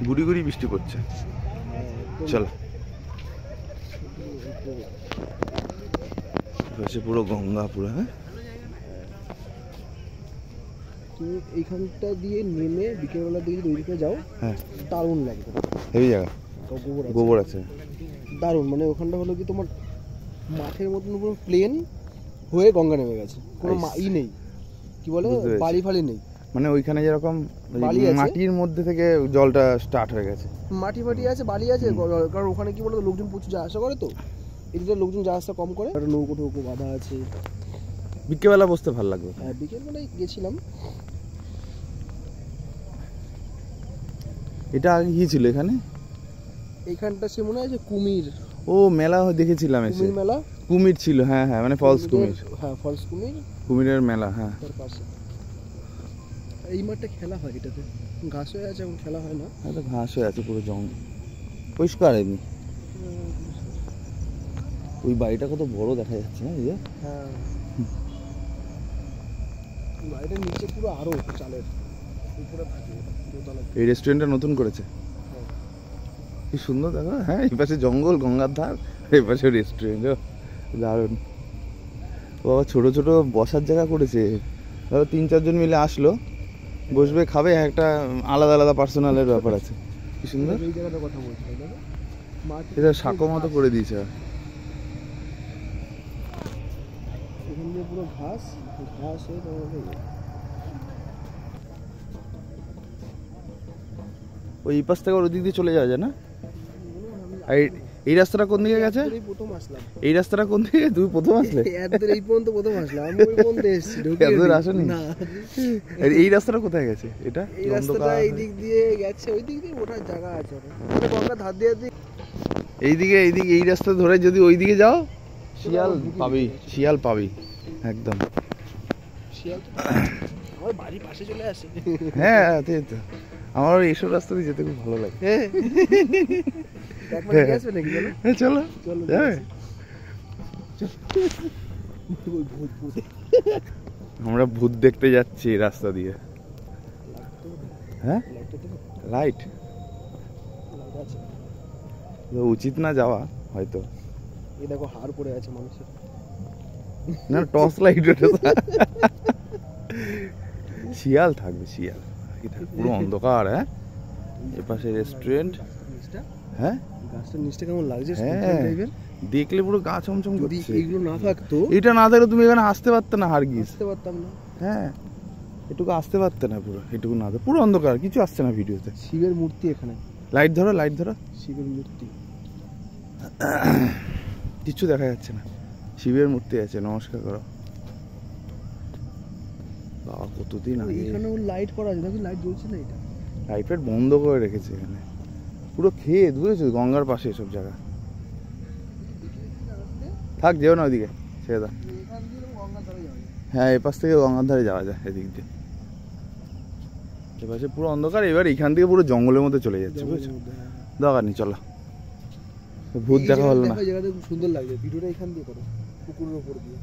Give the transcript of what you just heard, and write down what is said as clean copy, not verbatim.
গুড়ি গুড়ি বৃষ্টি পড়ছে। চলো পুরো গঙ্গা পুরো। হ্যাঁ তুমি এইখানটা দিয়ে নেমে বিকেলবেলা দিকে ওই দিকে যাও, হ্যাঁ দারুণ লাগবে। এই জায়গা গোবর আছে দারুণ, মানে ওখানটা হলো কি তোমার মাঠের মতন পুরো প্লেন হয়ে গঙ্গা নেমে গেছে, কোনো ই নেই, কি বলে বালি ফালি নেই। মানে ওইখানে যেরকম মাটির মধ্যে থেকে জলটা স্টার্ট হয়ে গেছে, মাটি ফাটি আছে, বালি আছে, কারণ ওখানে কি বলতো লোকজন প্রচুর যাওয়া আসা করে, তো এদিকে লোকজন যাওয়া আসা কম করে। একটা নৌকো টৌকো বাঁধা আছে, বিকেলবেলা বসতে ভালো লাগবে। হ্যাঁ বিকেলবেলায় গেছিলাম। এটা আগে কি ছিল এখানে? এইখানটা সে মনে হয় যে কুমির, ও মেলা দেখেছিলাম এসে, কুমির মেলা, কুমির ছিল। হ্যাঁ হ্যাঁ মানে ফলস কুমির, হ্যাঁ ফলস কুমির, কুমিরের মেলা। হ্যাঁ তার পাশে এই মাঠটা খেলা হয়, এটাতে ঘাস হয়ে আছে, এখন খেলা হয় না। এটা ঘাস হয়ে আছে পুরো, জঙ্গল পরিষ্কার এমনি। ওই বাড়িটা কত বড় দেখা যাচ্ছে না? হ্যাঁ বাড়িটার নিচে পুরো আরো চালের উপরে থাকে। এই রেস্টুরেন্টটা নতুন করেছে, কি সুন্দর দেখো। হ্যাঁ এই পাশে জঙ্গল, গঙ্গার ধার, এই পাশে রেস্টুরেন্ট, দারুণ। ও ছোট ছোট বসার জায়গা করেছে, ধরো 3-4 জন মিলে আসলো, বসবে, খাবে, একটা আলাদা আলাদা পার্সোনালের ব্যাপার আছে। কি সুন্দর। এই জায়গাটার কথা বলছিলাম, এটা সাঁকো মতো করে দিয়েছে। এখান দিয়ে পুরো ঘাস ঘাস হয়ে ওই পাশ থেকে ওই দিক দিয়ে চলে যাওয়া যায় না? এই রাস্তাটা কোন দিকে গেছে? প্রথম আসলাম এই রাস্তাটা কোন দিকে? তুই প্রথম আসলে? এই পর্যন্ত প্রথম আসলাম, আমি ওই পর্যন্ত এসেছি, ঢুকে আসেনি না। এই রাস্তাটা কোথায় গেছে? এটা এই রাস্তাটা এই দিক দিয়ে গেছে, ওই দিক দিয়ে ওঠার জায়গা আছে, মানে গঙ্গা ধার দিয়ে এইদিকে এই রাস্তা ধরে যদি ওই দিকে যাও, শিয়াল পাবি, শিয়াল পাবি একদম। শিয়াল আমার বাড়ির পাশে চলে আসে। হ্যাঁ তাই তো, আমার এইসব রাস্তা দিয়ে যেতে খুব ভালো লাগে। চলো আমরা ভূত দেখতে যাচ্ছি রাস্তা দিয়ে। হ্যাঁ লাইট উচিত না যাওয়া হয়তো। এই দেখো হাড় পড়ে আছে মানুষের, না টর্চ লাইট। শিয়াল থাকবে, শিয়াল পুরো অন্ধকার। হ্যাঁ এপাশে রেস্টুরেন্ট। হ্যাঁ গাছটার নিচটা কেমন লাগছে, দেখলে পুরো গা চমচম করছে। এইগুলো না থাকতো, এটা না থাকলে তুমি এখানে আসতে পারতে না, হারগিস আসতে পারতাম না। হ্যাঁ এটুকু আসতে পারতে না, পুরো এটুকু না, পুরো অন্ধকার, কিছু আসছে না ভিডিওতে। শিবের মূর্তি এখানে, লাইট ধরো, লাইট ধরো, শিবের মূর্তি, কিছু দেখা যাচ্ছে না, শিবের মূর্তি আছে, নমস্কার করো। বাবা কতদিন আগে এখানে লাইট করা আছে, দেখো লাইট জ্বলছে না, এটা লাইট ফাইট বন্ধ করে রেখেছে এখানে, পুরো খেয়ে বুঝেছো, গঙ্গার পাশে এসব জায়গা। থাক যেও না ওইদিকে, ছেড়ে দাও। হ্যাঁ এপাশ থেকে গঙ্গার ধারে যাওয়া যায়, এদিক দিয়ে। এপাশে পুরো অন্ধকার, এবার এখান থেকে পুরো জঙ্গলের মধ্যে চলে যাচ্ছে, বুঝেছো? দরকার নেই, চলো। ভূত দেখা হলো না। জায়গাটা খুব সুন্দর লাগছে, ভিডিওটা এখান দিয়ে করো, পুকুরের উপর দিয়ে।